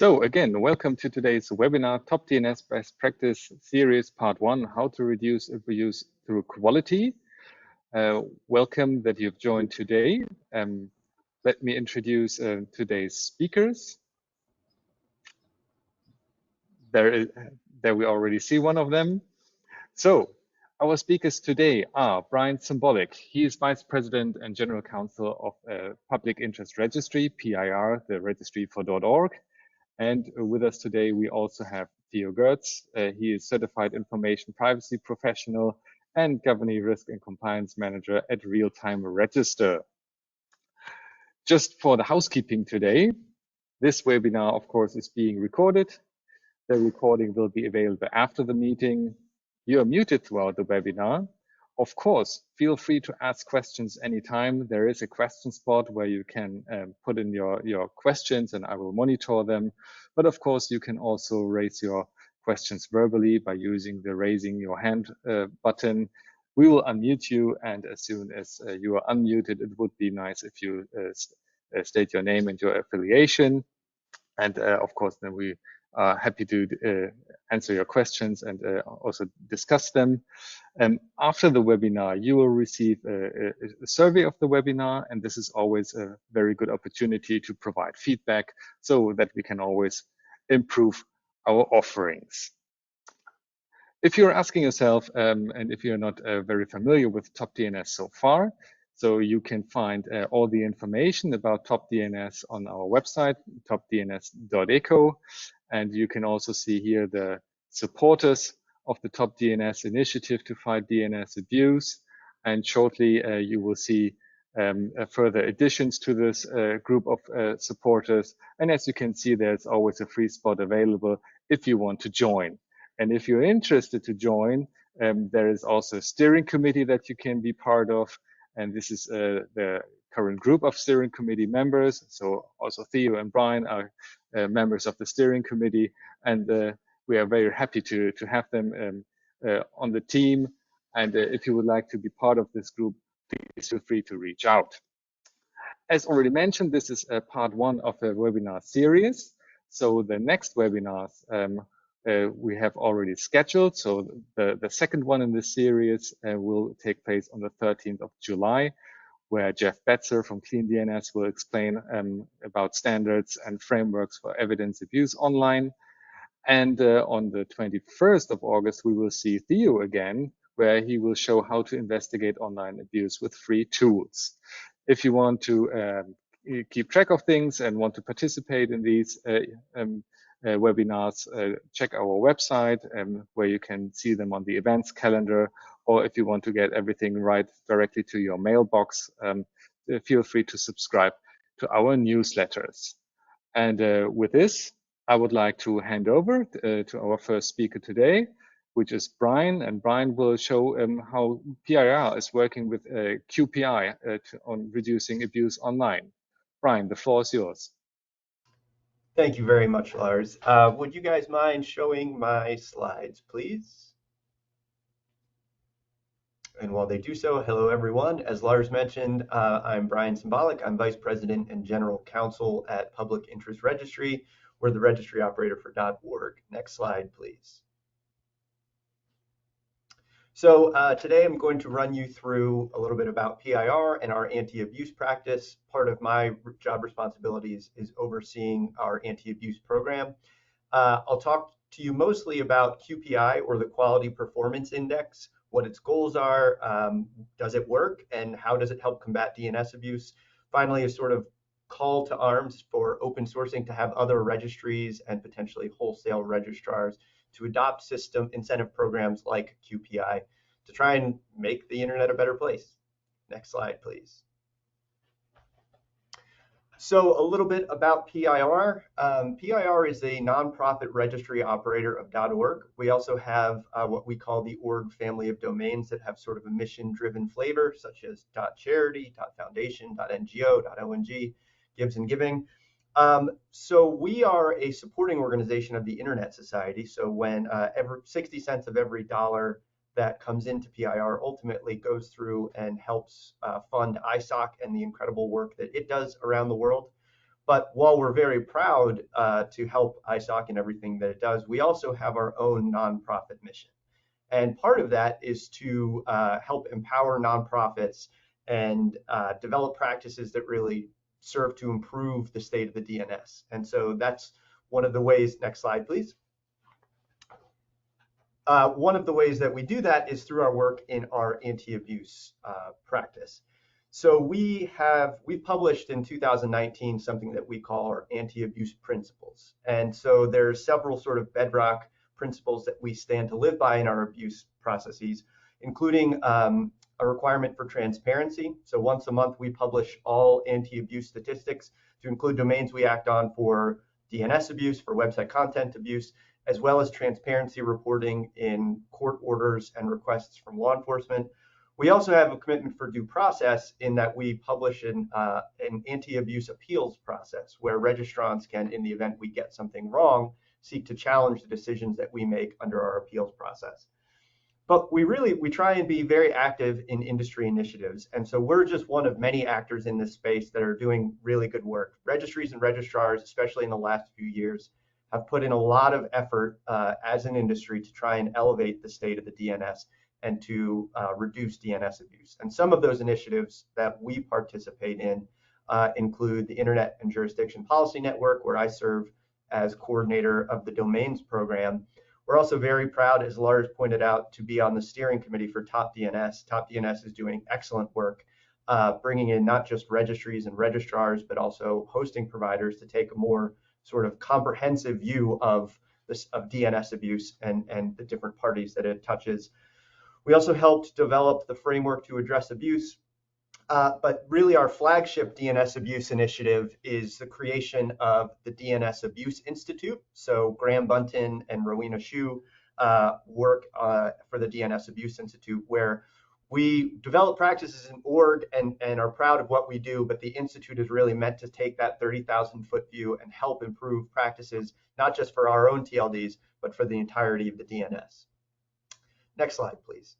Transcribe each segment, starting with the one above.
So again, welcome to today's webinar, topDNS Best Practice Series Part 1, How to Reduce Abuse Through Quality. Welcome that you've joined today. Let me introduce today's speakers. There we already see one of them. So our speakers today are Brian Cimbolic. He is Vice President and General Counsel of Public Interest Registry, PIR, the registry for .org. And with us today, we also have Theo Gertz. He is Certified Information Privacy Professional and Governing Risk and Compliance Manager at Realtime Register. Just for the housekeeping today, this webinar, of course, is being recorded. The recording will be available after the meeting. You are muted throughout the webinar. Of course, feel free to ask questions anytime. There is a question spot where you can put in your questions and I will monitor them. But of course, you can also raise your questions verbally by using the raising your hand button. We will unmute you, and as soon as you are unmuted, it would be nice if you state your name and your affiliation. And of course, then we are happy to answer your questions and also discuss them. After the webinar, you will receive a survey of the webinar, and this is always a very good opportunity to provide feedback so that we can always improve our offerings. If you're asking yourself, and if you're not very familiar with topDNS so far, so you can find all the information about topDNS on our website, topdns.eco. And you can also see here the supporters of the topDNS initiative to fight DNS abuse. And shortly, you will see further additions to this group of supporters. And as you can see, there's always a free spot available if you want to join. And if you're interested to join, there is also a steering committee that you can be part of. And this is the current group of steering committee members. So also Theo and Brian are members of the steering committee. And we are very happy to have them on the team. And if you would like to be part of this group, please feel free to reach out. As already mentioned, this is part 1 of a webinar series. So the next webinars we have already scheduled. So the second one in this series will take place on the 13th of July, where Jeff Betzer from CleanDNS will explain about standards and frameworks for evidence abuse online. And on the 21st of August, we will see Theo again, where he will show how to investigate online abuse with free tools. If you want to keep track of things and want to participate in these webinars, check our website where you can see them on the events calendar, or if you want to get everything right directly to your mailbox, feel free to subscribe to our newsletters. And with this, I would like to hand over to our first speaker today, which is Brian, and Brian will show how PIR is working with QPI on reducing abuse online. Brian, the floor is yours. Thank you very much, Lars. Would you guys mind showing my slides, please? And while they do so, hello everyone. As Lars mentioned, I'm Brian Cimbolic. I'm Vice President and General Counsel at Public Interest Registry. We're the registry operator for .org. Next slide, please. So today I'm going to run you through a little bit about PIR and our anti-abuse practice. Part of my job responsibilities is overseeing our anti-abuse program. I'll talk to you mostly about QPI, or the Quality Performance Index, what its goals are, does it work, and how does it help combat DNS abuse. Finally, a sort of call to arms for open sourcing to have other registries and potentially wholesale registrars to adopt system incentive programs like QPI to try and make the internet a better place. Next slide, please. So a little bit about PIR. PIR is a nonprofit registry operator of .org. We also have what we call the org family of domains that have sort of a mission-driven flavor, such as .charity, .foundation, .ngo, .ong, Gives and Giving. So we are a supporting organization of the Internet Society. So when 60 cents of every dollar that comes into PIR ultimately goes through and helps fund ISOC and the incredible work that it does around the world. But while we're very proud to help ISOC in everything that it does, we also have our own nonprofit mission. And part of that is to help empower nonprofits and develop practices that really serve to improve the state of the DNS. And so that's one of the ways. Next slide, please. One of the ways that we do that is through our work in our anti-abuse practice. So we've published in 2019 something that we call our anti-abuse principles. And so there's several sort of bedrock principles that we stand to live by in our abuse processes, including a requirement for transparency. So once a month, we publish all anti-abuse statistics to include domains we act on for DNS abuse, for website content abuse, as well as transparency reporting in court orders and requests from law enforcement. We also have a commitment for due process in that we publish an anti-abuse appeals process where registrants can, in the event we get something wrong, seek to challenge the decisions that we make under our appeals process. But we try and be very active in industry initiatives. And so we're just one of many actors in this space that are doing really good work. Registries and registrars, especially in the last few years, have put in a lot of effort as an industry to try and elevate the state of the DNS and to reduce DNS abuse. And some of those initiatives that we participate in include the Internet and Jurisdiction Policy Network, where I serve as coordinator of the domains program. We're also very proud, as Lars pointed out, to be on the steering committee for topDNS. topDNS is doing excellent work, bringing in not just registries and registrars, but also hosting providers to take a more sort of comprehensive view of DNS abuse and the different parties that it touches. We also helped develop the framework to address abuse. But really our flagship DNS abuse initiative is the creation of the DNS Abuse Institute. So Graham Bunton and Rowena Shue work for the DNS Abuse Institute, where we develop practices in org and are proud of what we do, but the Institute is really meant to take that 30,000-foot view and help improve practices, not just for our own TLDs, but for the entirety of the DNS. Next slide, please.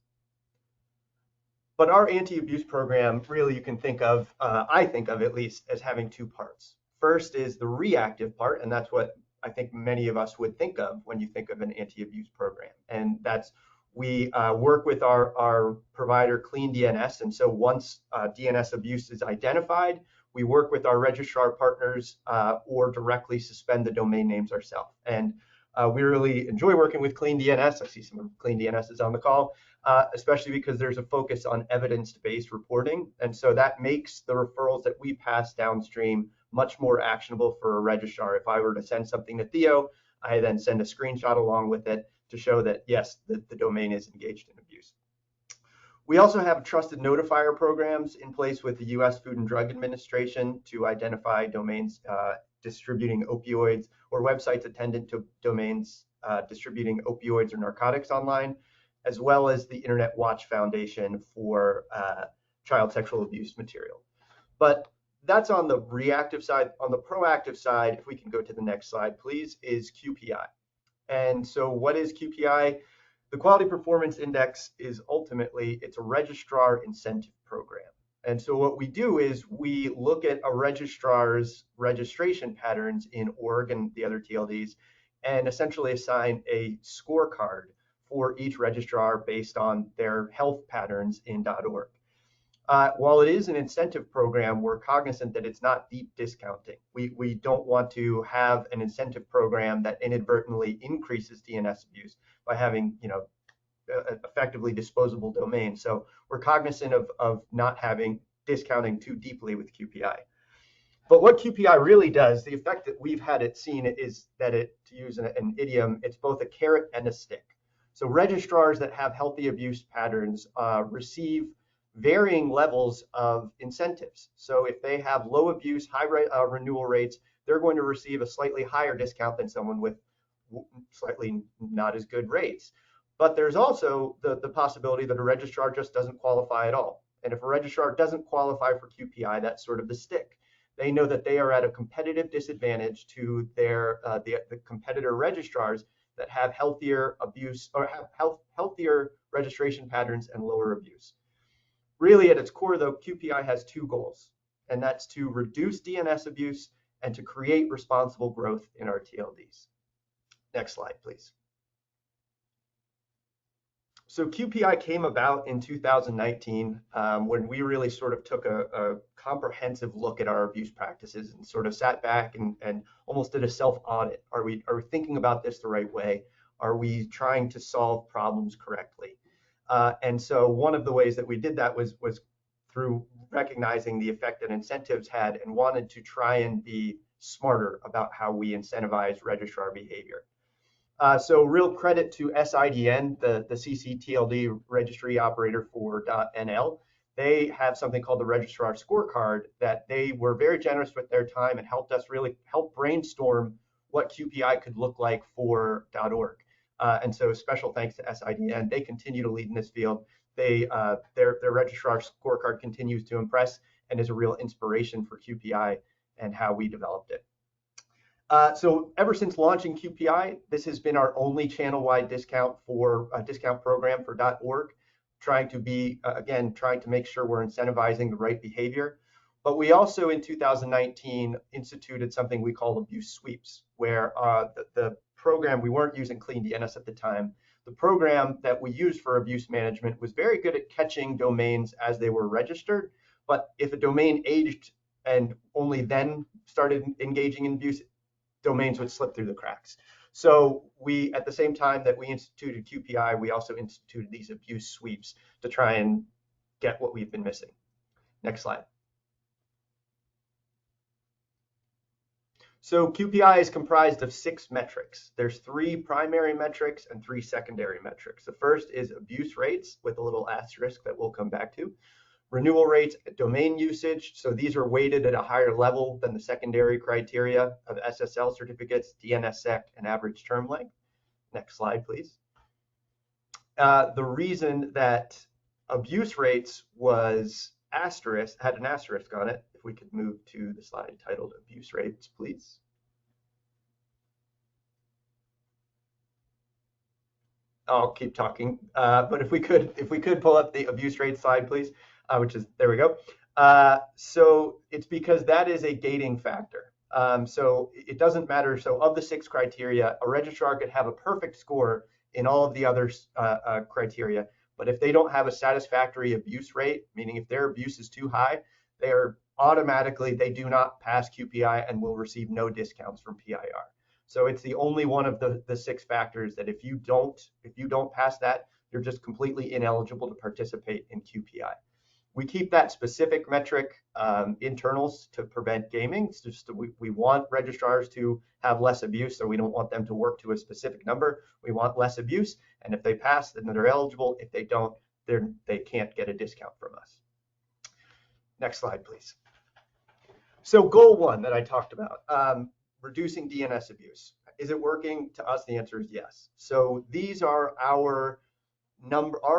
But our anti-abuse program, really you can think of, I think of at least, as having two parts. First is the reactive part, and that's what I think many of us would think of when you think of an anti-abuse program. And that's we work with our provider Clean DNS, and so once DNS abuse is identified, we work with our registrar partners or directly suspend the domain names ourselves. And we really enjoy working with Clean DNS. I see some of Clean DNS is on the call, especially because there's a focus on evidence-based reporting. And so that makes the referrals that we pass downstream much more actionable for a registrar. If I were to send something to Theo, I then send a screenshot along with it to show that, yes, the domain is engaged in abuse. We also have trusted notifier programs in place with the U.S. Food and Drug Administration to identify domains distributing opioids or websites attendant to domains distributing opioids or narcotics online, as well as the Internet Watch Foundation for child sexual abuse material. But that's on the reactive side. On the proactive side, if we can go to the next slide, please, is QPI. And so what is QPI? The Quality Performance Index is ultimately, it's a registrar incentive program. And so what we do is we look at a registrar's registration patterns in org and the other TLDs and essentially assign a scorecard for each registrar based on their health patterns in .org. While it is an incentive program, we're cognizant that it's not deep discounting. We don't want to have an incentive program that inadvertently increases DNS abuse by having, effectively disposable domains. So we're cognizant of not having discounting too deeply with QPI. But what QPI really does, the effect that we've had it seen is that it, to use an idiom, it's both a carrot and a stick. So registrars that have healthy abuse patterns receive varying levels of incentives. So if they have low abuse, high renewal rates, they're going to receive a slightly higher discount than someone with slightly not as good rates. But there's also the possibility that a registrar just doesn't qualify at all. And if a registrar doesn't qualify for QPI, that's sort of the stick. They know that they are at a competitive disadvantage to their the competitor registrars that have healthier abuse or have healthier registration patterns and lower abuse. Really, at its core, though, QPI has two goals, and that's to reduce DNS abuse and to create responsible growth in our TLDs. Next slide, please. So QPI came about in 2019 when we really sort of took a comprehensive look at our abuse practices and sort of sat back and almost did a self-audit. Are we thinking about this the right way? Are we trying to solve problems correctly? And so one of the ways that we did that was through recognizing the effect that incentives had and wanted to try and be smarter about how we incentivize registrar behavior. So real credit to SIDN, the CCTLD registry operator for .NL. They have something called the registrar scorecard that they were very generous with their time and helped us really help brainstorm what QPI could look like for .org. And so special thanks to SIDN. They continue to lead in this field. Their registrar scorecard continues to impress and is a real inspiration for QPI and how we developed it. So ever since launching QPI, this has been our only channel-wide discount program for .org, trying to be, again, trying to make sure we're incentivizing the right behavior. But we also, in 2019, instituted something we call abuse sweeps, where the program, we weren't using clean DNS at the time. The program that we used for abuse management was very good at catching domains as they were registered. But if a domain aged and only then started engaging in abuse, domains would slip through the cracks. So we, at the same time that we instituted QPI, we also instituted these abuse sweeps to try and get what we've been missing. Next slide. So QPI is comprised of 6 metrics. There's 3 primary metrics and 3 secondary metrics. The first is abuse rates with a little asterisk that we'll come back to. Renewal rates, domain usage. So these are weighted at a higher level than the secondary criteria of SSL certificates, DNSSEC, and average term length. Next slide, please. The reason that abuse rates was had an asterisk on it, if we could move to the slide titled abuse rates, please. I'll keep talking, but if we could pull up the abuse rate slide, please. Which is, there we go. So it's because that is a gating factor. So it doesn't matter. So of the 6 criteria, a registrar could have a perfect score in all of the other criteria. But if they don't have a satisfactory abuse rate, meaning if their abuse is too high, they do not pass QPI and will receive no discounts from PIR. So it's the only one of the 6 factors that if you don't pass that, you're just completely ineligible to participate in QPI. We keep that specific metric internals to prevent gaming. It's just we want registrars to have less abuse, so we don't want them to work to a specific number. We want less abuse, and if they pass, then they're eligible. If they don't, they can't get a discount from us. Next slide, please. So goal 1 that I talked about, reducing DNS abuse. Is it working? To us, the answer is yes. So these are our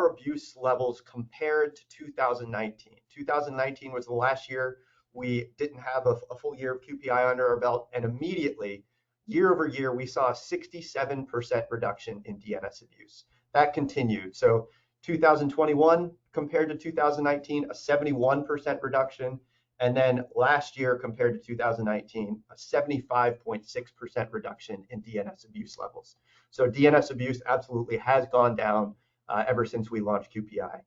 abuse levels compared to 2019. 2019 was the last year we didn't have a full year of QPI under our belt, and immediately, year over year, we saw a 67% reduction in DNS abuse. That continued. So 2021 compared to 2019, a 71% reduction, and then last year compared to 2019, a 75.6% reduction in DNS abuse levels. So DNS abuse absolutely has gone down ever since we launched QPI.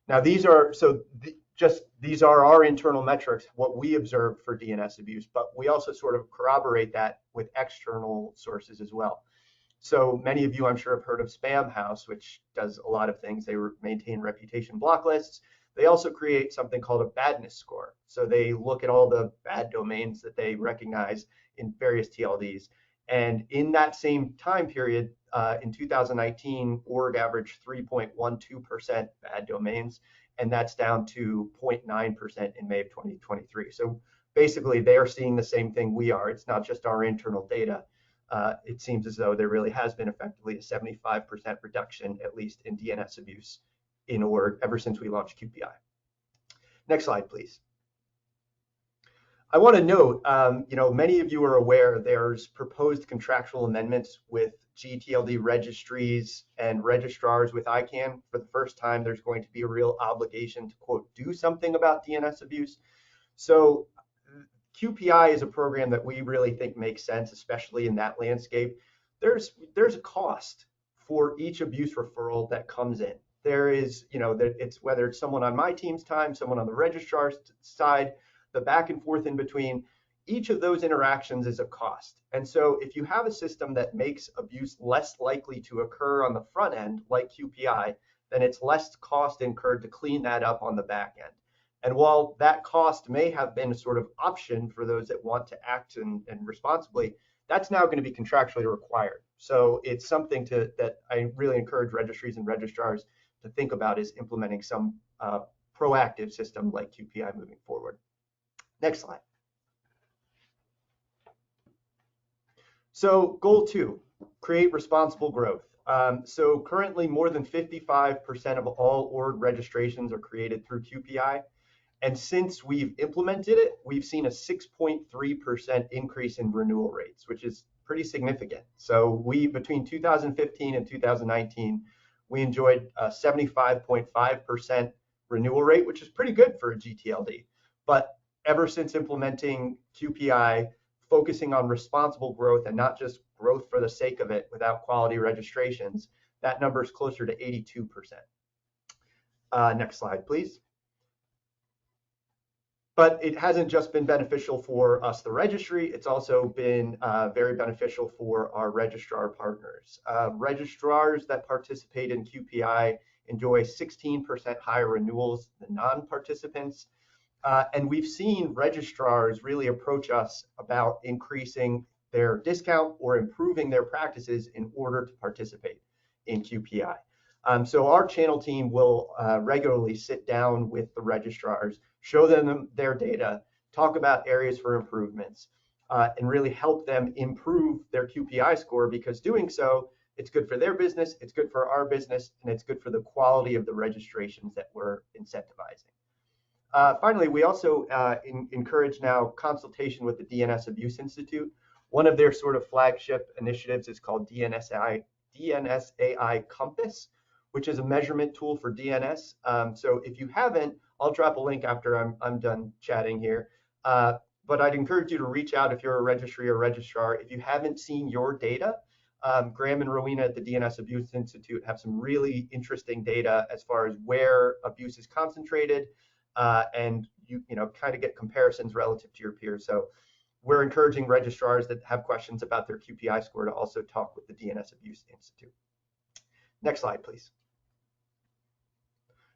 Now these are our internal metrics, what we observed for DNS abuse, but we also sort of corroborate that with external sources as well. So many of you, I'm sure, have heard of Spam House, which does a lot of things. They maintain reputation block lists. They also create something called a badness score. So they look at all the bad domains that they recognize in various TLDs. And in that same time period, in 2019, org averaged 3.12% bad domains, and that's down to 0.9% in May of 2023. So basically, they are seeing the same thing we are. It's not just our internal data. It seems as though there really has been effectively a 75% reduction, at least in DNS abuse in org ever since we launched QPI. Next slide, please. I want to note, many of you are aware there's proposed contractual amendments with GTLD registries and registrars with ICANN. For the first time, there's going to be a real obligation to, quote, do something about DNS abuse. So QPI is a program that we really think makes sense, especially in that landscape. There's a cost for each abuse referral that comes in. There is, it's whether it's someone on my team's time, someone on the registrar's side, the back and forth in between. Each of those interactions is a cost. And so if you have a system that makes abuse less likely to occur on the front end, like QPI, then it's less cost incurred to clean that up on the back end. And while that cost may have been a sort of option for those that want to act and responsibly, that's now going to be contractually required. So it's something that I really encourage registries and registrars to think about, is implementing some proactive system like QPI moving forward. Next slide. So goal 2, create responsible growth. So currently more than 55% of all org registrations are created through QPI. And since we've implemented it, we've seen a 6.3% increase in renewal rates, which is pretty significant. So between 2015 and 2019, we enjoyed a 75.5% renewal rate, which is pretty good for a GTLD. But ever since implementing QPI, focusing on responsible growth and not just growth for the sake of it without quality registrations, that number is closer to 82%. Next slide, please. But it hasn't just been beneficial for us, the registry, it's also been very beneficial for our registrar partners. Registrars that participate in QPI enjoy 16% higher renewals than non-participants. And we've seen registrars really approach us about increasing their discount or improving their practices in order to participate in QPI. So our channel team will regularly sit down with the registrars, show them their data, talk about areas for improvements, and really help them improve their QPI score, because doing so, it's good for their business, it's good for our business, and it's good for the quality of the registrations that we're incentivizing. Finally, we also encourage now consultation with the DNS Abuse Institute. One of their sort of flagship initiatives is called DNSAI Compass, which is a measurement tool for DNS. So if you haven't, I'll drop a link after I'm done chatting here. But I'd encourage you to reach out if you're a registry or registrar. If you haven't seen your data, Graham and Rowena at the DNS Abuse Institute have some really interesting data as far as where abuse is concentrated, and you kind of get comparisons relative to your peers. So we're encouraging registrars that have questions about their QPI score to also talk with the DNS Abuse Institute. Next slide, please.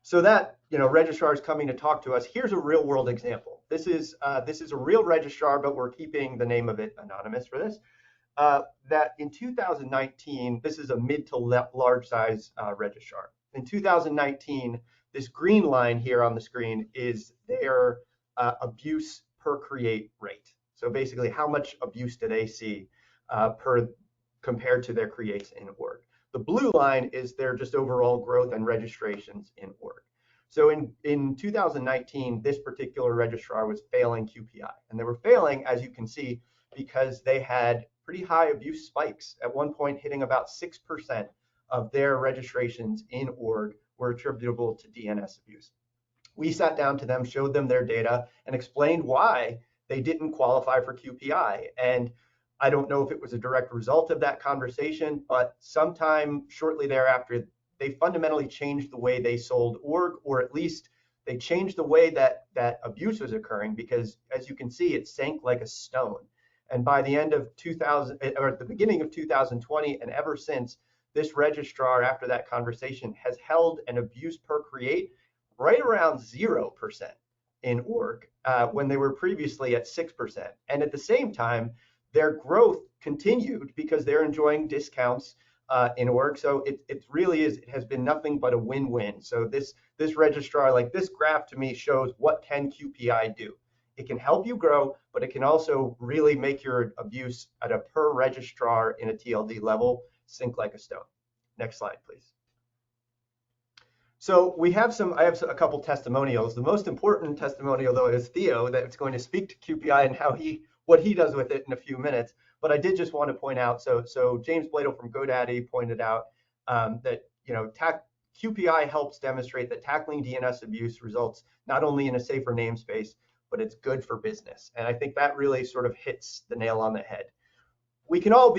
So that, registrars coming to talk to us, here's a real world example. This is a real registrar, but we're keeping the name of it anonymous for this. That in 2019, this is a mid to large size registrar. In 2019, this green line here on the screen is their abuse per create rate. So basically, how much abuse do they see compared to their creates in org. The blue line is their just overall growth and registrations in org. So in 2019, this particular registrar was failing QPI. And they were failing, as you can see, because they had pretty high abuse spikes, at one point hitting about 6% of their registrations in org were attributable to DNS abuse. We sat down to them, showed them their data, and explained why they didn't qualify for QPI. And I don't know if it was a direct result of that conversation, but sometime shortly thereafter, they fundamentally changed the way they sold org, or at least they changed the way that abuse was occurring, because as you can see, it sank like a stone. And by the end of 2000, or at the beginning of 2020, and ever since, this registrar, after that conversation, has held an abuse per create right around 0% in org, when they were previously at 6%. And at the same time, their growth continued because they're enjoying discounts in org. So it really is, it has been nothing but a win-win. So this registrar, like this graph to me, shows what can QPI do. It can help you grow, but it can also really make your abuse at a per registrar in a TLD level sink like a stone. Next slide, please. So I have a couple testimonials. The most important testimonial, though, is Theo, that's going to speak to QPI and what he does with it in a few minutes. But I did just want to point out, so James Bladel from GoDaddy pointed out that QPI helps demonstrate that tackling DNS abuse results not only in a safer namespace, but it's good for business. And I think that really sort of hits the nail on the head. We can all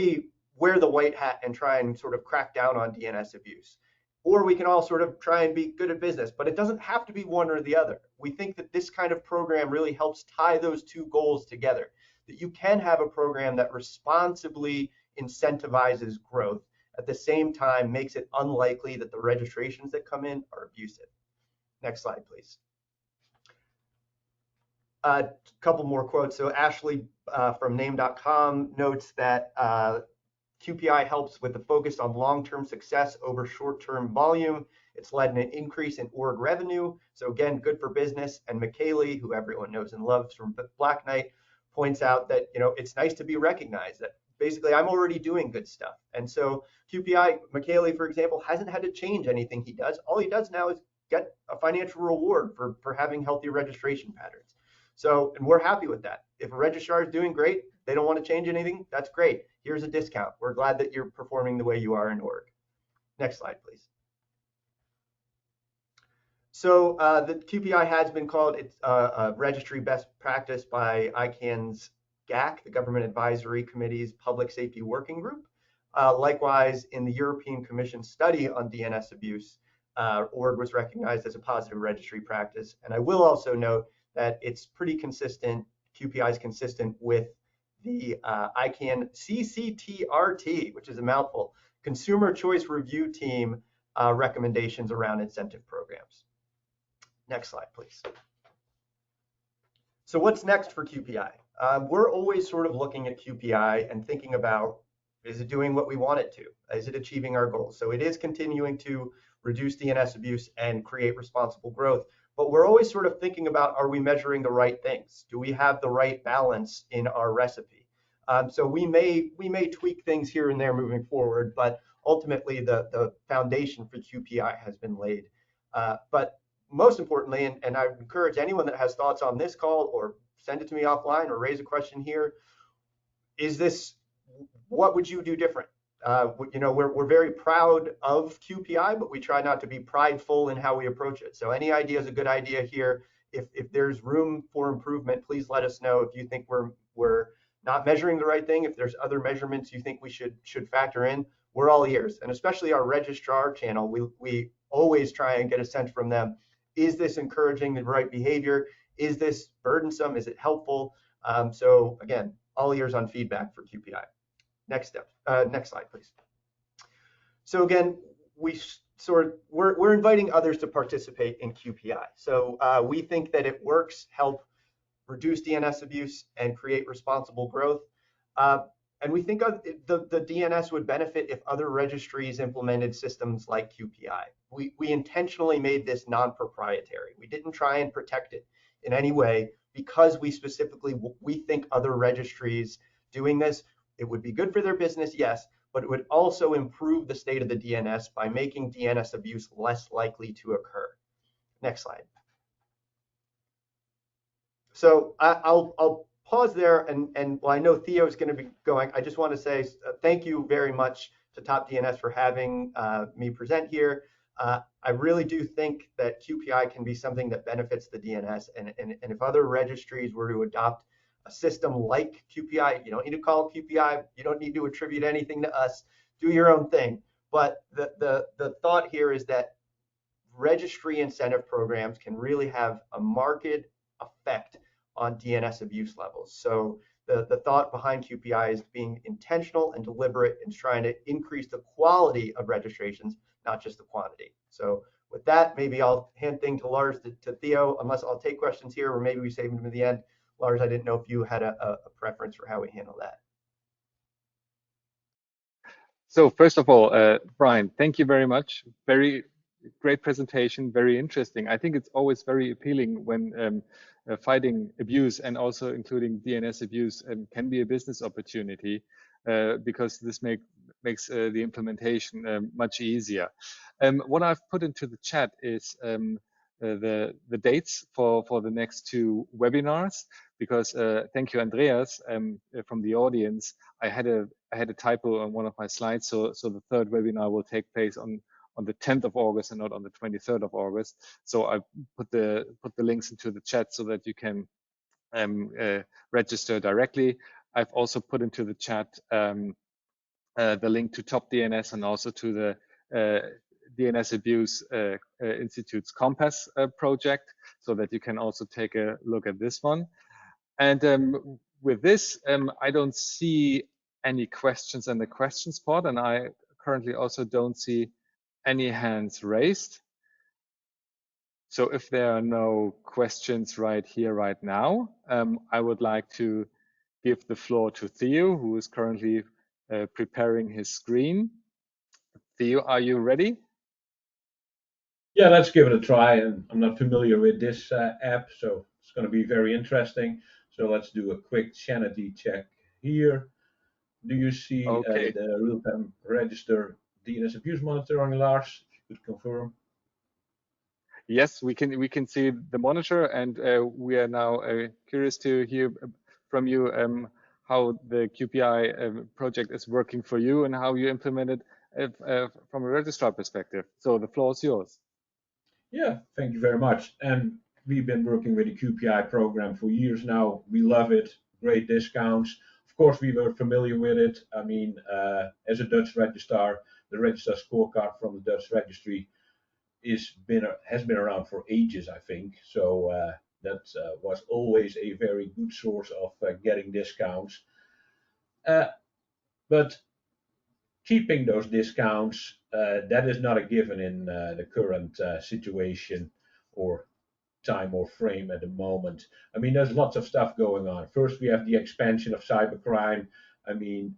wear the white hat and try and sort of crack down on DNS abuse. Or we can all sort of try and be good at business, but it doesn't have to be one or the other. We think that this kind of program really helps tie those two goals together, that you can have a program that responsibly incentivizes growth, at the same time makes it unlikely that the registrations that come in are abusive. Next slide, please. A couple more quotes. So Ashley from name.com notes that QPI helps with the focus on long-term success over short-term volume. It's led to an increase in org revenue. So again, good for business. And McKaylee, who everyone knows and loves from Black Knight, points out that it's nice to be recognized that basically I'm already doing good stuff. And so QPI, McKaylee, for example, hasn't had to change anything he does. All he does now is get a financial reward for having healthy registration patterns. So, and we're happy with that. If a registrar is doing great, they don't want to change anything, that's great. Here's a discount. We're glad that you're performing the way you are in org. Next slide, please. So the QPI has been called a registry best practice by ICANN's GAC, the Government Advisory Committee's Public Safety Working Group. Likewise, in the European Commission study on DNS abuse, org was recognized as a positive registry practice. And I will also note that it's pretty consistent, QPI is consistent with the ICANN CCTRT, which is a mouthful, Consumer Choice Review Team recommendations around incentive programs. Next slide, please. So what's next for QPI? We're always sort of looking at QPI and thinking about, is it doing what we want it to? Is it achieving our goals? So it is continuing to reduce DNS abuse and create responsible growth. But we're always sort of thinking about, are we measuring the right things? Do we have the right balance in our recipe? So we may tweak things here and there moving forward, but ultimately the foundation for QPI has been laid. But most importantly, and I encourage anyone that has thoughts on this call or send it to me offline or raise a question here, what would you do different? We're very proud of QPI, but we try not to be prideful in how we approach it. So any idea is a good idea here. If there's room for improvement, please let us know. If you think we're not measuring the right thing, if there's other measurements you think we should factor in, we're all ears. And especially our registrar channel, we always try and get a sense from them. Is this encouraging the right behavior? Is this burdensome? Is it helpful? So again, all ears on feedback for QPI. Next slide, please. So again, we're inviting others to participate in QPI. So we think that it works, help reduce DNS abuse and create responsible growth. And we think the DNS would benefit if other registries implemented systems like QPI. We intentionally made this non-proprietary. We didn't try and protect it in any way because we think other registries doing this, it would be good for their business, yes, but it would also improve the state of the DNS by making DNS abuse less likely to occur. Next slide. So I'll pause there, and while I know Theo is going to be going, I just want to say thank you very much to topDNS for having me present here. I really do think that QPI can be something that benefits the DNS, and if other registries were to adopt a system like QPI, you don't need to call it QPI, you don't need to attribute anything to us, do your own thing. But the thought here is that registry incentive programs can really have a marked effect on DNS abuse levels. So the thought behind QPI is being intentional and deliberate and trying to increase the quality of registrations, not just the quantity. So with that, maybe I'll hand things to Lars, to Theo, unless I'll take questions here, or maybe we save them to the end. Lars, I didn't know if you had a preference for how we handle that. So first of all, Brian, thank you very much. Very great presentation, very interesting. I think it's always very appealing when fighting abuse and also including DNS abuse can be a business opportunity because this makes the implementation much easier. What I've put into the chat is the dates for the next two webinars, because thank you, Andreas, from the audience. I had a typo on one of my slides, so the third webinar will take place on the 10th of August and not on the 23rd of August. So I put the links into the chat so that you can register directly. I've also put into the chat the link to topDNS and also to the DNS Abuse Institute's Compass project, so that you can also take a look at this one. And with this, I don't see any questions in the questions pod, and I currently also don't see any hands raised. So if there are no questions right here, right now, I would like to give the floor to Theo, who is currently preparing his screen. Theo, are you ready? Yeah, let's give it a try. And I'm not familiar with this app, so it's going to be very interesting. So let's do a quick sanity check here. Do you see Okay. the real-time register DNS abuse monitoring, Lars? If you could confirm. Yes, we can see the monitor, and we are now curious to hear from you how the QPI project is working for you and how you implement it from a registrar perspective. So the floor is yours. Yeah, thank you very much. And we've been working with the QPI program for years now. We love it. Great discounts. Of course, we were familiar with it. I mean, as a Dutch registrar, the registrar scorecard from the Dutch registry has been around for ages, I think. So that was always a very good source of getting discounts. But keeping those discounts, that is not a given in the current situation or time or frame at the moment. I mean, there's lots of stuff going on. First, we have the expansion of cybercrime. I mean,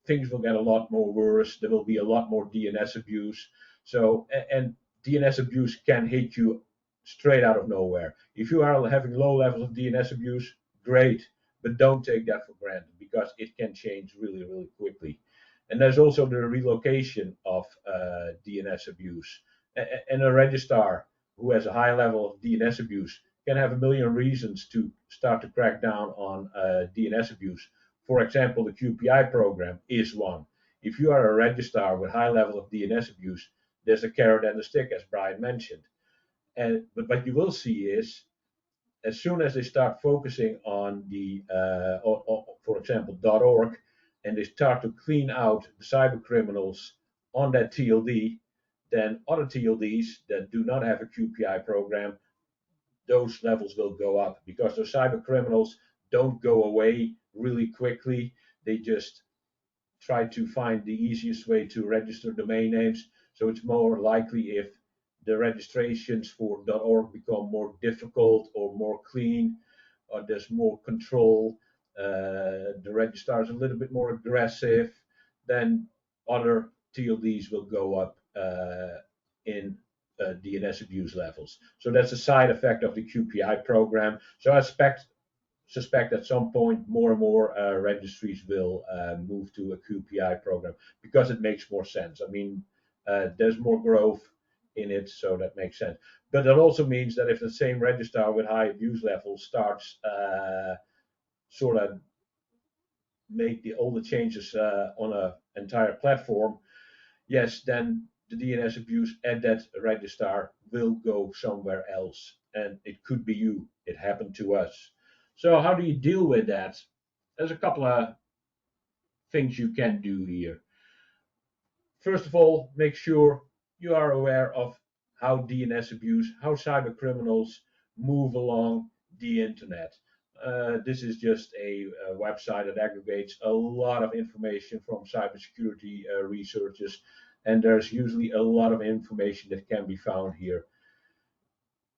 things will get a lot more worse. There will be a lot more DNS abuse. So, and DNS abuse can hit you straight out of nowhere. If you are having low levels of DNS abuse, great, but don't take that for granted because it can change really, really quickly. And there's also the relocation of DNS abuse. And a registrar who has a high level of DNS abuse can have a million reasons to start to crack down on DNS abuse. For example, the QPI program is one. If you are a registrar with high level of DNS abuse, there's a carrot and a stick, as Brian mentioned. But what you will see is, as soon as they start focusing on the, for example, .org, and they start to clean out the cyber criminals on that TLD, then other TLDs that do not have a QPI program, those levels will go up because those cyber criminals don't go away really quickly. They just try to find the easiest way to register domain names. So it's more likely if the registrations for .org become more difficult or more clean, or there's more control, the registrar is a little bit more aggressive, then other TLDs will go up in DNS abuse levels. So that's a side effect of the QPI program. So I suspect at some point more and more registries will move to a QPI program because it makes more sense. I mean, there's more growth in it, so that makes sense. But that also means that if the same registrar with high abuse levels starts sort of make all the changes on an entire platform, yes, then the DNS abuse at that registrar will go somewhere else. And it could be you. It happened to us. So how do you deal with that? There's a couple of things you can do here. First of all, make sure you are aware of how DNS abuse, how cyber criminals move along the internet. This is just a website that aggregates a lot of information from cybersecurity researchers, and there's usually a lot of information that can be found here.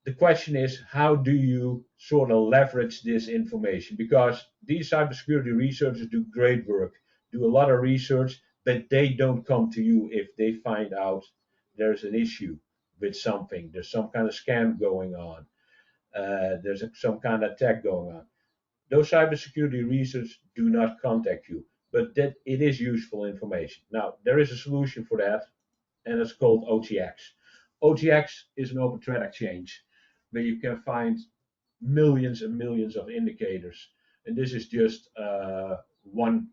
The question is, how do you sort of leverage this information? Because these cybersecurity researchers do great work, do a lot of research, but they don't come to you if they find out there's an issue with something, there's some kind of scam going on, there's some kind of attack going on. Those cybersecurity researchers do not contact you, but that it is useful information. Now, there is a solution for that, and it's called OTX. OTX is an open threat exchange where you can find millions and millions of indicators. And this is just one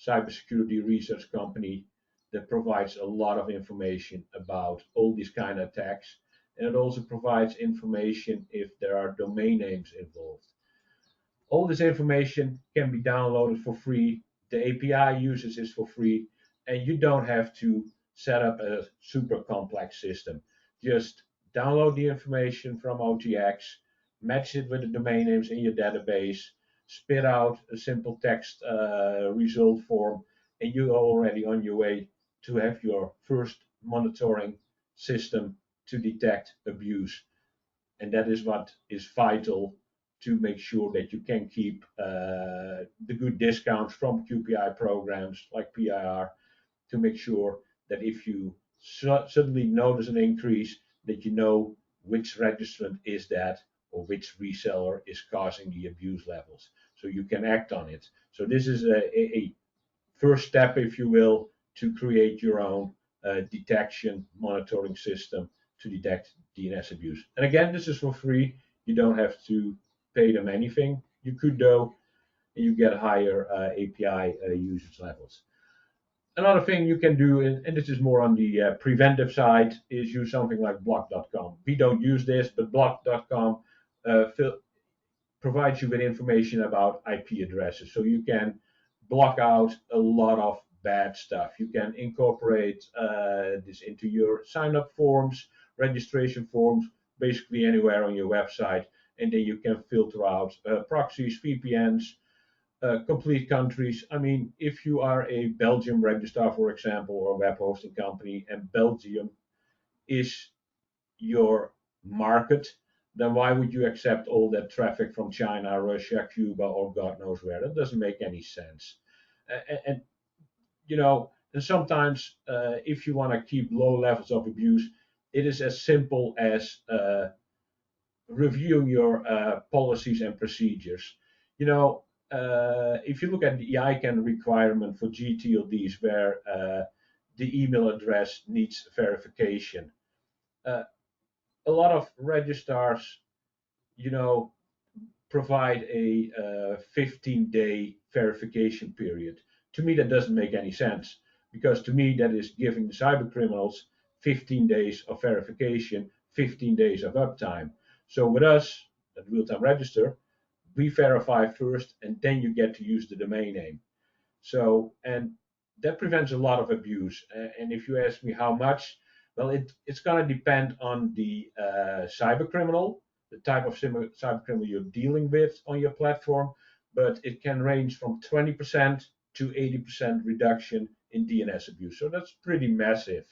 cybersecurity research company that provides a lot of information about all these kind of attacks. And it also provides information if there are domain names involved. All this information can be downloaded for free. The API usage is for free, and you don't have to set up a super complex system. Just download the information from OTX, match it with the domain names in your database, spit out a simple text result form, and you're already on your way to have your first monitoring system to detect abuse. And that is what is vital to make sure that you can keep the good discounts from QPI programs like PIR, to make sure that if you suddenly notice an increase, that you know which registrant is that, or which reseller is causing the abuse levels, so you can act on it. So this is a first step, if you will, to create your own detection monitoring system to detect DNS abuse. And again, this is for free. You don't have to pay them anything. You could, though, and you get higher API usage levels. Another thing you can do, and this is more on the preventive side, is use something like block.com. We don't use this, but block.com provides you with information about IP addresses. So you can block out a lot of bad stuff. You can incorporate this into your sign up forms, registration forms, basically anywhere on your website. And then you can filter out proxies, VPNs, complete countries. I mean, if you are a Belgium registrar, for example, or a web hosting company, and Belgium is your market, then why would you accept all that traffic from China, Russia, Cuba, or God knows where? That doesn't make any sense. And you know, and sometimes if you want to keep low levels of abuse, it is as simple as reviewing your policies and procedures. You know, if you look at the ICANN requirement for GTLDs, where the email address needs verification, a lot of registrars, you know, provide a 15-day verification period. To me, that doesn't make any sense, because to me, that is giving the cyber criminals 15 days of verification, 15 days of uptime. So with us at Realtime Register, we verify first, and then you get to use the domain name. So, and that prevents a lot of abuse. And if you ask me how much, well, it's going to depend on the cyber criminal, the type of cyber criminal you're dealing with on your platform, but it can range from 20% to 80% reduction in DNS abuse. So that's pretty massive.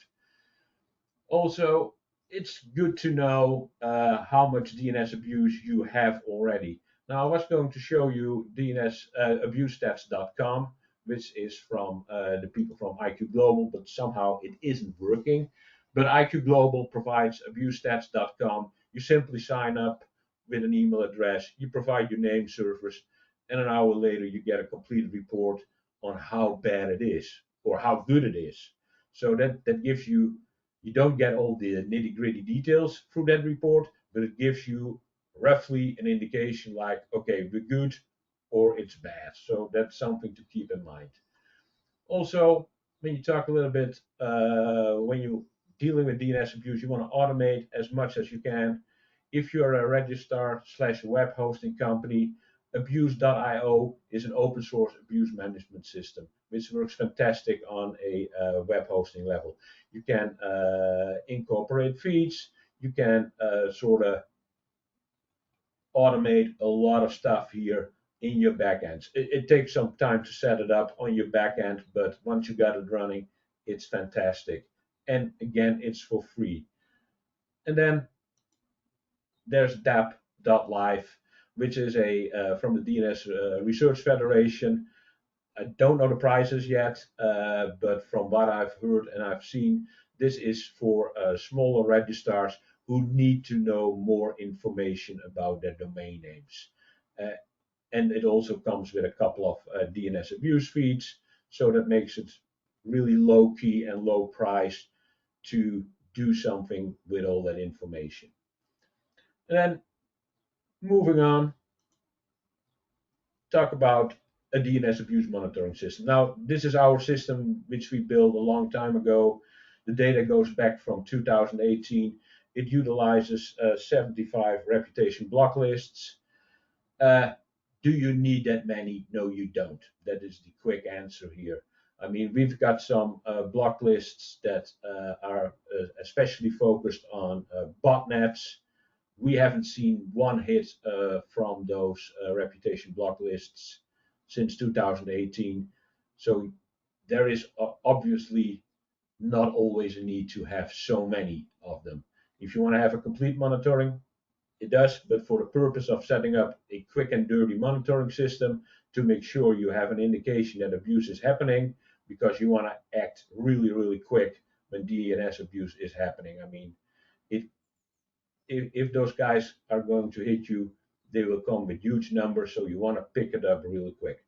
Also, it's good to know how much DNS abuse you have already. Now, I was going to show you DNSabusestats.com, which is from the people from IQ Global, but somehow it isn't working. But IQ Global provides abusestats.com. You simply sign up with an email address, you provide your name servers, and an hour later you get a complete report on how bad it is or how good it is. So that gives you, you don't get all the nitty gritty details through that report, but it gives you roughly an indication like, okay, we're good or it's bad. So that's something to keep in mind. Also, when you talk a little bit, when you're dealing with DNS abuse, you want to automate as much as you can. If you're a registrar/web hosting company, abuse.io is an open source abuse management system, which works fantastic on a web hosting level. You can incorporate feeds, you can sort of automate a lot of stuff here in your backends. It takes some time to set it up on your backend, but once you got it running, it's fantastic. And again, it's for free. And then there's DAP.live, which is a from the DNS Research Federation. I don't know the prices yet, but from what I've heard and I've seen, this is for smaller registrars who need to know more information about their domain names. And it also comes with a couple of DNS abuse feeds, so that makes it really low key and low price to do something with all that information. And then moving on, talk about a DNS abuse monitoring system. Now, this is our system which we built a long time ago. The data goes back from 2018. It utilizes 75 reputation block lists. Do you need that many? No, you don't. That is the quick answer here. I mean, we've got some block lists that are especially focused on botnets. We haven't seen one hit from those reputation block lists since 2018. So there is obviously not always a need to have so many of them. If you want to have a complete monitoring, it does, but for the purpose of setting up a quick and dirty monitoring system to make sure you have an indication that abuse is happening, because you want to act really, really quick when DNS abuse is happening. I mean, it, if those guys are going to hit you, they will come with huge numbers, so you want to pick it up really quick.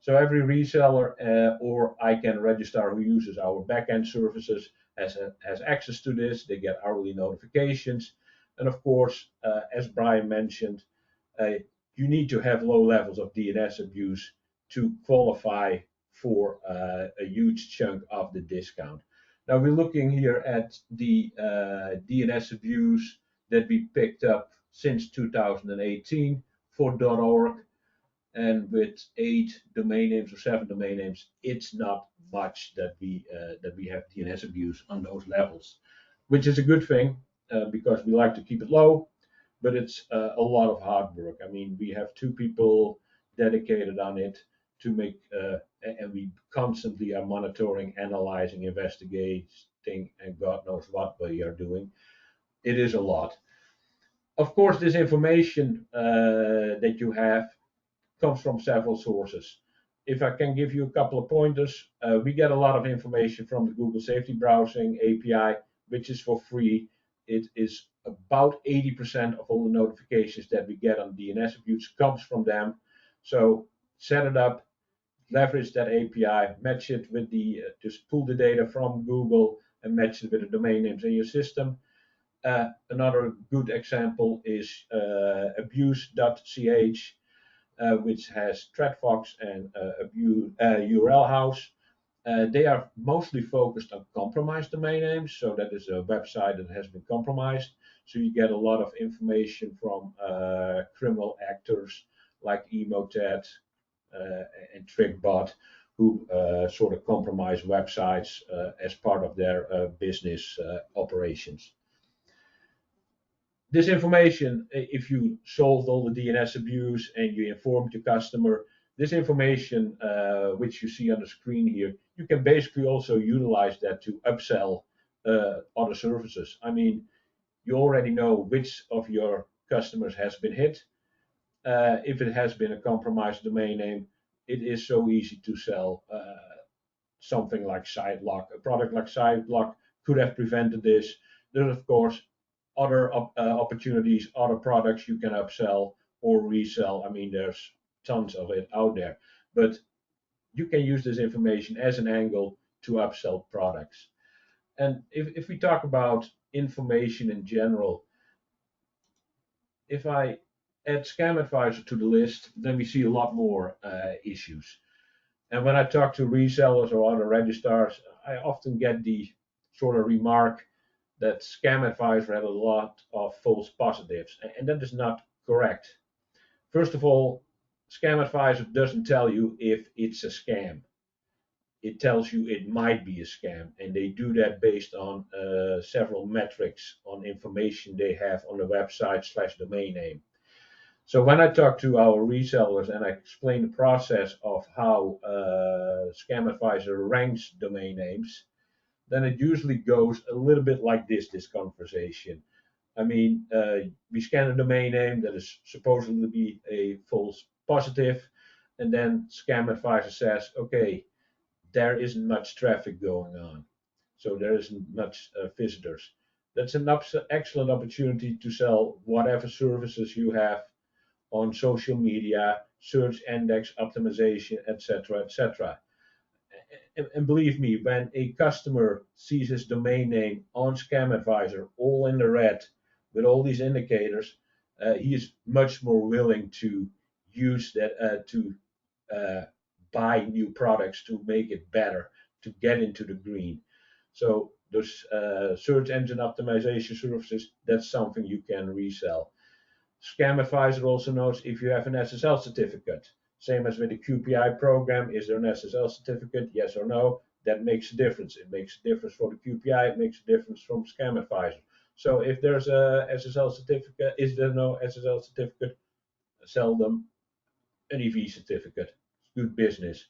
So every reseller or ICANN registrar who uses our backend services has access to this. They get hourly notifications. And of course, as Brian mentioned, you need to have low levels of DNS abuse to qualify for a huge chunk of the discount. Now we're looking here at the DNS abuse that we picked up since 2018 for .org. And with 8 domain names or 7 domain names, it's not much that we have DNS abuse on those levels, which is a good thing because we like to keep it low, but it's a lot of hard work. I mean, we have 2 people dedicated on it to make, and we constantly are monitoring, analyzing, investigating, and God knows what we are doing. It is a lot. Of course, this information that you have comes from several sources. If I can give you a couple of pointers, we get a lot of information from the Google Safety Browsing API, which is for free. It is about 80% of all the notifications that we get on DNS abuse comes from them. So set it up, leverage that API, match it with the, just pull the data from Google and match it with the domain names in your system. Another good example is abuse.ch, which has ThreatFox and URL House. They are mostly focused on compromised domain names, so that is a website that has been compromised. So you get a lot of information from criminal actors like Emotet and TrickBot, who sort of compromise websites as part of their business operations. This information, if you solved all the DNS abuse and you informed your customer, this information, which you see on the screen here, you can basically also utilize that to upsell other services. I mean, you already know which of your customers has been hit. If it has been a compromised domain name, it is so easy to sell something like SiteLock. A product like SiteLock could have prevented this. There's, of course, other opportunities, other products you can upsell or resell. I mean, there's tons of it out there, but you can use this information as an angle to upsell products. And if we talk about information in general, if I add Scam Advisor to the list, then we see a lot more issues. And when I talk to resellers or other registrars, I often get the sort of remark that Scam Advisor had a lot of false positives, and that is not correct. First of all, Scam Advisor doesn't tell you if it's a scam. It tells you it might be a scam, and they do that based on several metrics on information they have on the website / domain name. So when I talk to our resellers and I explain the process of how Scam Advisor ranks domain names, then it usually goes a little bit like this conversation. I mean, we scan a domain name that is supposedly to be a false positive, and then Scam Advisor says, okay, there isn't much traffic going on, so there isn't much visitors. That's an excellent opportunity to sell whatever services you have on social media, search index optimization, etc., etc. And believe me, when a customer sees his domain name on Scam Advisor all in the red with all these indicators, he is much more willing to use that to buy new products to make it better, to get into the green. So those search engine optimization services, that's something you can resell. Scam Advisor also knows if you have an SSL certificate. Same as with the QPI program, is there an SSL certificate? Yes or no? That makes a difference. It makes a difference for the QPI, it makes a difference from Scam Advisor. So if there's a SSL certificate, is there no SSL certificate? Sell them an EV certificate. It's good business.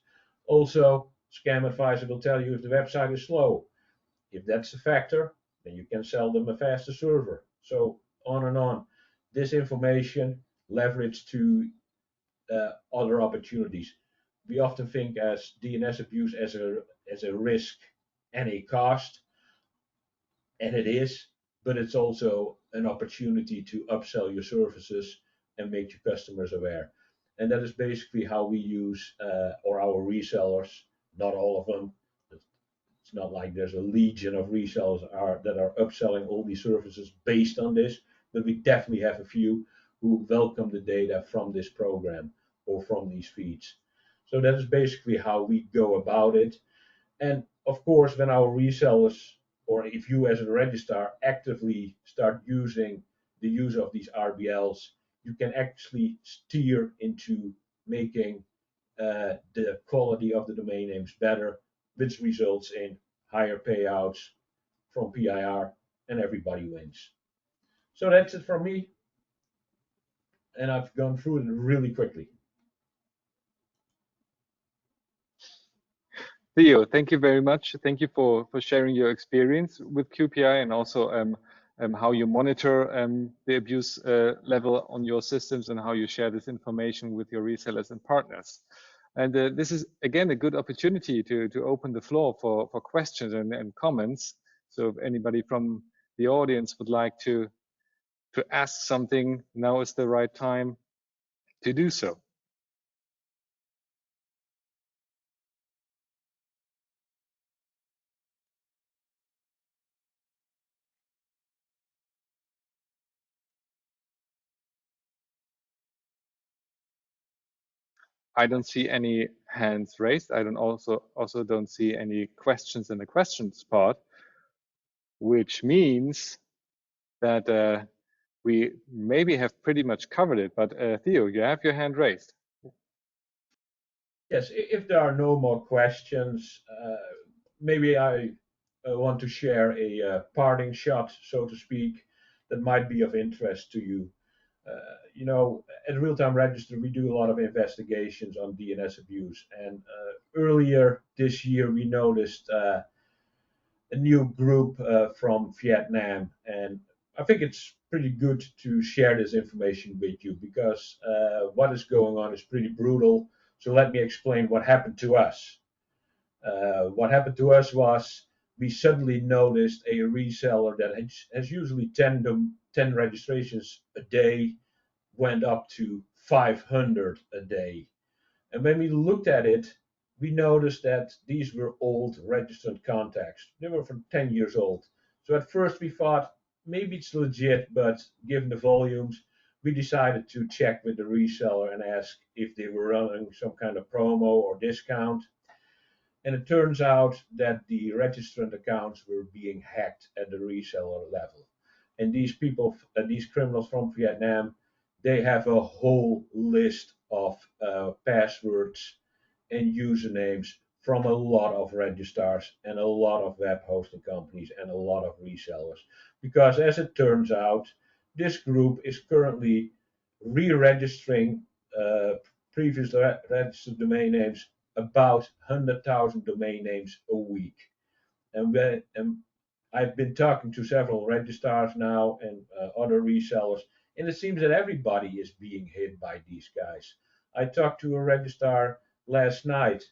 Also, Scam Advisor will tell you if the website is slow. If that's a factor, then you can sell them a faster server. So on and on. This information leveraged to other opportunities. We often think as DNS abuse as a risk and a cost, and it is, but it's also an opportunity to upsell your services and make your customers aware. And that is basically how we use, or our resellers, not all of them. It's not like there's a legion of resellers that are upselling all these services based on this, but we definitely have a few who welcome the data from this program or from these feeds. So that is basically how we go about it. And of course, when our resellers, or if you as a registrar actively start using the use of these RBLs, you can actually steer into making the quality of the domain names better, which results in higher payouts from PIR, and everybody wins. So that's it from me, and I've gone through it really quickly. Theo, thank you very much. Thank you for sharing your experience with QPI and also how you monitor the abuse level on your systems and how you share this information with your resellers and partners. And this is, again, a good opportunity to open the floor for questions and comments. So if anybody from the audience would like to ask something, now is the right time to do so. I don't see any hands raised. I don't also don't see any questions in the questions part, which means that we maybe have pretty much covered it. But Theo, you have your hand raised. Yes, if there are no more questions, maybe I want to share a parting shot, so to speak, that might be of interest to you. At Realtime Register, we do a lot of investigations on DNS abuse. And earlier this year, we noticed a new group from Vietnam. And I think it's pretty good to share this information with you because what is going on is pretty brutal. So let me explain what happened to us. What happened to us was we suddenly noticed a reseller that has usually 10 registrations a day went up to 500 a day. And when we looked at it, we noticed that these were old registered contacts. They were from 10 years old. So at first we thought maybe it's legit, but given the volumes, we decided to check with the reseller and ask if they were running some kind of promo or discount. And it turns out that the registrant accounts were being hacked at the reseller level. And these people, these criminals from Vietnam, they have a whole list of passwords and usernames from a lot of registrars and a lot of web hosting companies and a lot of resellers. Because as it turns out, this group is currently re-registering previously registered domain names, about 100,000 domain names a week. And I've been talking to several registrars now and other resellers, and it seems that everybody is being hit by these guys. I talked to a registrar last night.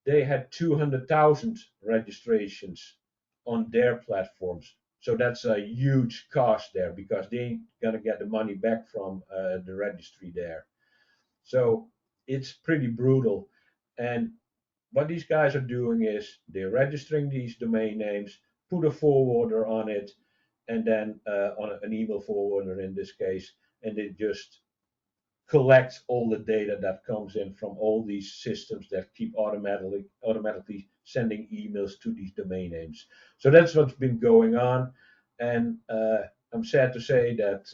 They had 200,000 registrations on their platforms. So that's a huge cost there because they ain't going to get the money back from the registry there. So it's pretty brutal. And what these guys are doing is they're registering these domain names, put a forwarder on it, and then on an email forwarder in this case, and they just collect all the data that comes in from all these systems that keep automatically sending emails to these domain names. So that's what's been going on. And I'm sad to say that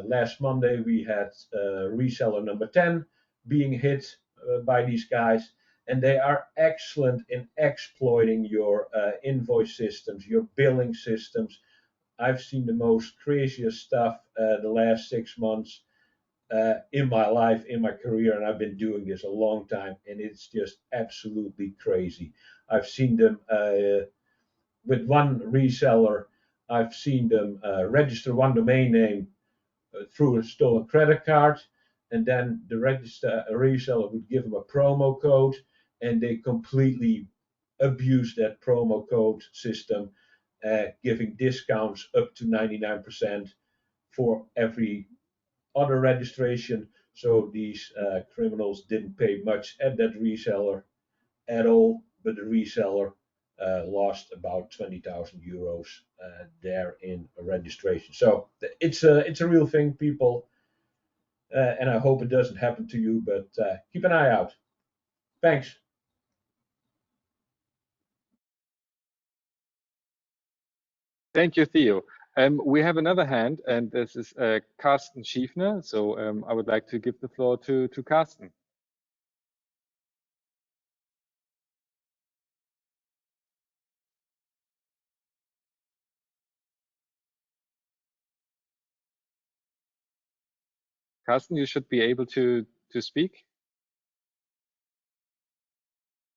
last Monday we had reseller number 10 being hit by these guys, and they are excellent in exploiting your invoice systems, your billing systems. I've seen the most craziest stuff the last 6 months in my life, in my career, and I've been doing this a long time, and it's just absolutely crazy. I've seen them with one reseller. I've seen them register one domain name through a stolen credit card, and then the reseller would give them a promo code, and they completely abuse that promo code system, giving discounts up to 99% for every other registration. So these criminals didn't pay much at that reseller at all, but the reseller lost about 20,000 euros there in a registration. So it's a real thing, people, and I hope it doesn't happen to you, but keep an eye out. Thanks. Thank you, Theo. We have another hand, and this is Carsten Schiefner. So I would like to give the floor to Carsten. Carsten, you should be able to speak.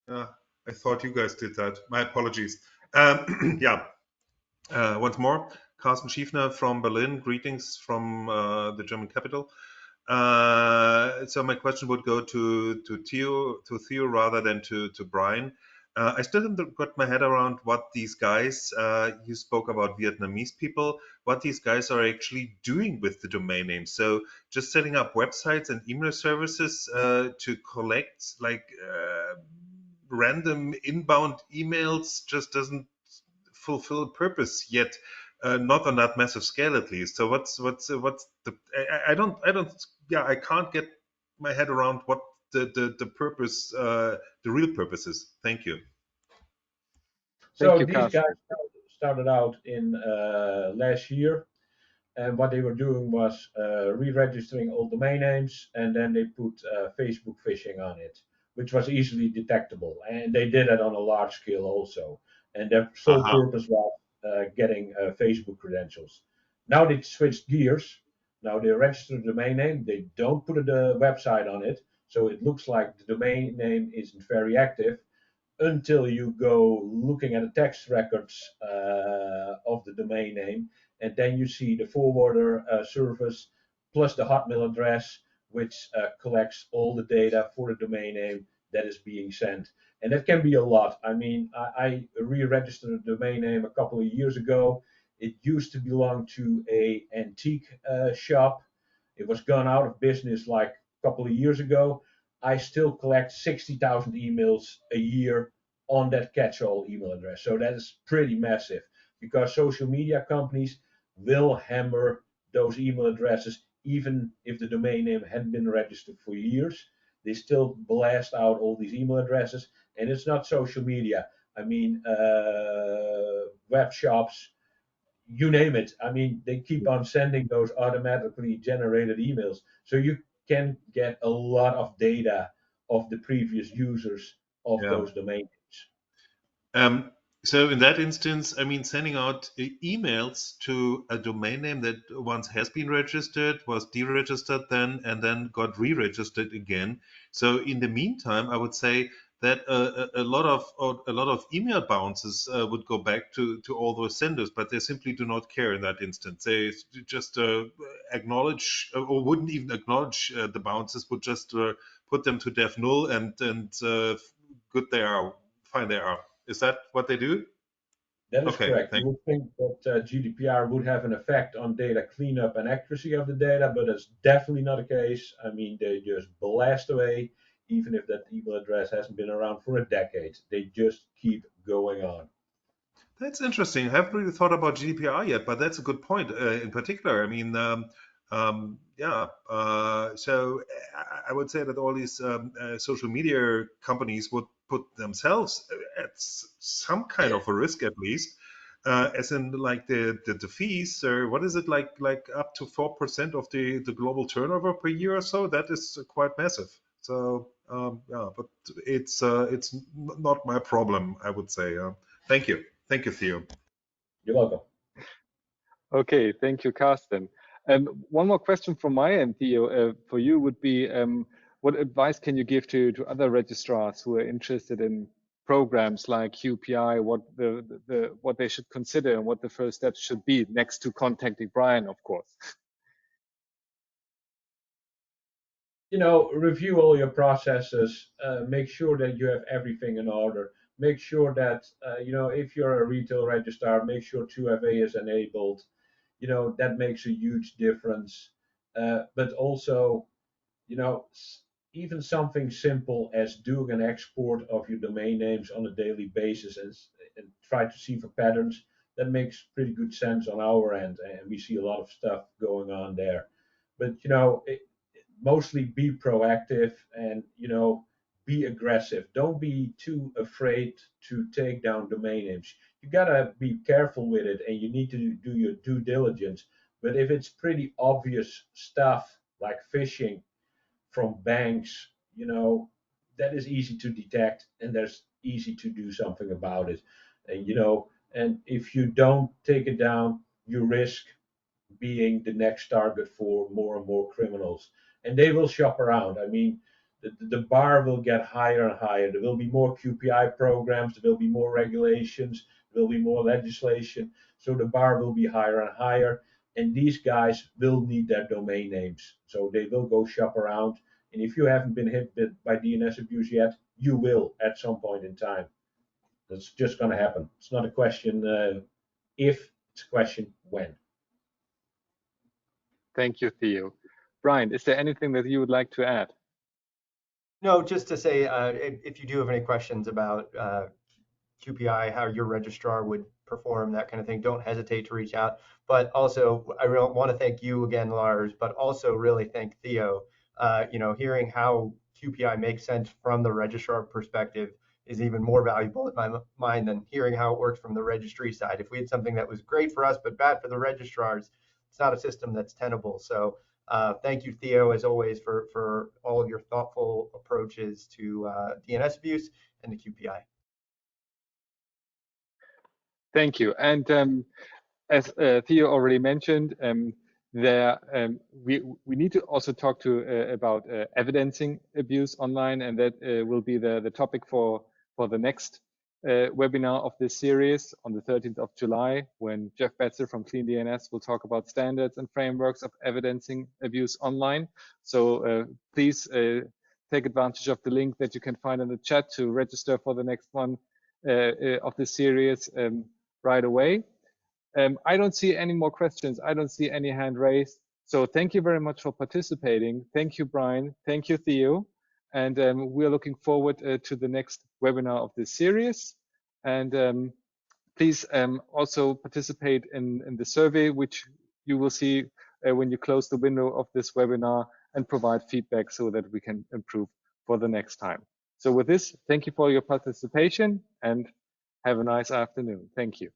I thought you guys did that. My apologies. Yeah, once more, Carsten Schiefner from Berlin. Greetings from the German capital. So my question would go to Theo rather than to Brian. I still haven't got my head around what these guys, you spoke about Vietnamese people, what these guys are actually doing with the domain name. So just setting up websites and email services to collect like random inbound emails just doesn't fulfill a purpose yet. Not on that massive scale, at least. So what's the? I can't get my head around what the purpose, the real purpose is. Thank you. So you, these Carsten. guys started out in last year, and what they were doing was re-registering old domain names, and then they put Facebook phishing on it, which was easily detectable. And they did it on a large scale also. And their sole purpose was getting Facebook credentials. Now they switched gears. Now they register the domain name. They don't put a website on it. So it looks like the domain name isn't very active until you go looking at the text records of the domain name, and then you see the forwarder service plus the Hotmail address, which collects all the data for the domain name that is being sent. And that can be a lot. I mean, I re-registered a domain name a couple of years ago. It used to belong to a antique shop. It was gone out of business like a couple of years ago. I still collect 60,000 emails a year on that catch-all email address. So that is pretty massive, because social media companies will hammer those email addresses even if the domain name hadn't been registered for years. They still blast out all these email addresses, and it's not social media. I mean, web shops, you name it. I mean, they keep on sending those automatically generated emails. So you can get a lot of data of the previous users of those domain names. So in that instance, I mean, sending out emails to a domain name that once has been registered, was deregistered then, and then got re-registered again. So in the meantime, I would say that a lot of email bounces would go back to all those senders, but they simply do not care in that instance. They just acknowledge or wouldn't even acknowledge the bounces, would just put them to def null, and good they are, fine they are. Is that what they do? That is correct. Thanks. You would think that GDPR would have an effect on data cleanup and accuracy of the data, but that's definitely not the case. I mean, they just blast away, even if that email address hasn't been around for a decade. They just keep going on. That's interesting. I haven't really thought about GDPR yet, but that's a good point. In particular, I mean, so I would say that all these social media companies would put themselves at some kind of a risk, at least. as in like the fees, what is it like up to 4% of the global turnover per year or so? That is quite massive. So yeah, but it's not my problem, I would say. Thank you, Theo. You're welcome. Okay, thank you, Carsten. One more question from my end, Theo, for you would be, what advice can you give to other registrars who are interested in programs like QPI, what they should consider and what the first steps should be next to contacting Brian, of course? Review all your processes, make sure that you have everything in order. Make sure that, if you're a retail registrar, make sure 2FA is enabled. That makes a huge difference. But also, even something simple as doing an export of your domain names on a daily basis and try to see for patterns, that makes pretty good sense on our end. And we see a lot of stuff going on there. But, mostly be proactive and be aggressive. Don't be too afraid to take down domain names. You gotta be careful with it and you need to do your due diligence. But if it's pretty obvious stuff like phishing from banks, that is easy to detect and there's easy to do something about it. And if you don't take it down, you risk being the next target for more and more criminals. And they will shop around. I mean, the bar will get higher and higher. There will be more QPI programs, there will be more regulations, there will be more legislation. So the bar will be higher and higher. And these guys will need their domain names. So they will go shop around. And if you haven't been hit by DNS abuse yet, you will at some point in time. That's just going to happen. It's not a question if, it's a question when. Thank you, Theo. Brian, is there anything that you would like to add? No, just to say, if you do have any questions about QPI, how your registrar would perform, that kind of thing, don't hesitate to reach out. But also, I really want to thank you again, Lars, but also really thank Theo. Hearing how QPI makes sense from the registrar perspective is even more valuable in my mind than hearing how it works from the registry side. If we had something that was great for us but bad for the registrars, it's not a system that's tenable. So thank you, Theo, as always, for all of your thoughtful approaches to DNS abuse and the QPI. Thank you. And as Theo already mentioned, we need to also talk about evidencing abuse online, and that will be the topic for the next webinar of this series on the 13th of July, when Jeff Betzer from Clean DNS will talk about standards and frameworks of evidencing abuse online. So please take advantage of the link that you can find in the chat to register for the next one of this series right away. I don't see any more questions. I don't see any hand raised. So thank you very much for participating. Thank you, Brian. Thank you, Theo. And we're looking forward to the next webinar of this series. And please also participate in the survey, which you will see when you close the window of this webinar, and provide feedback so that we can improve for the next time. So with this, thank you for your participation and have a nice afternoon. Thank you.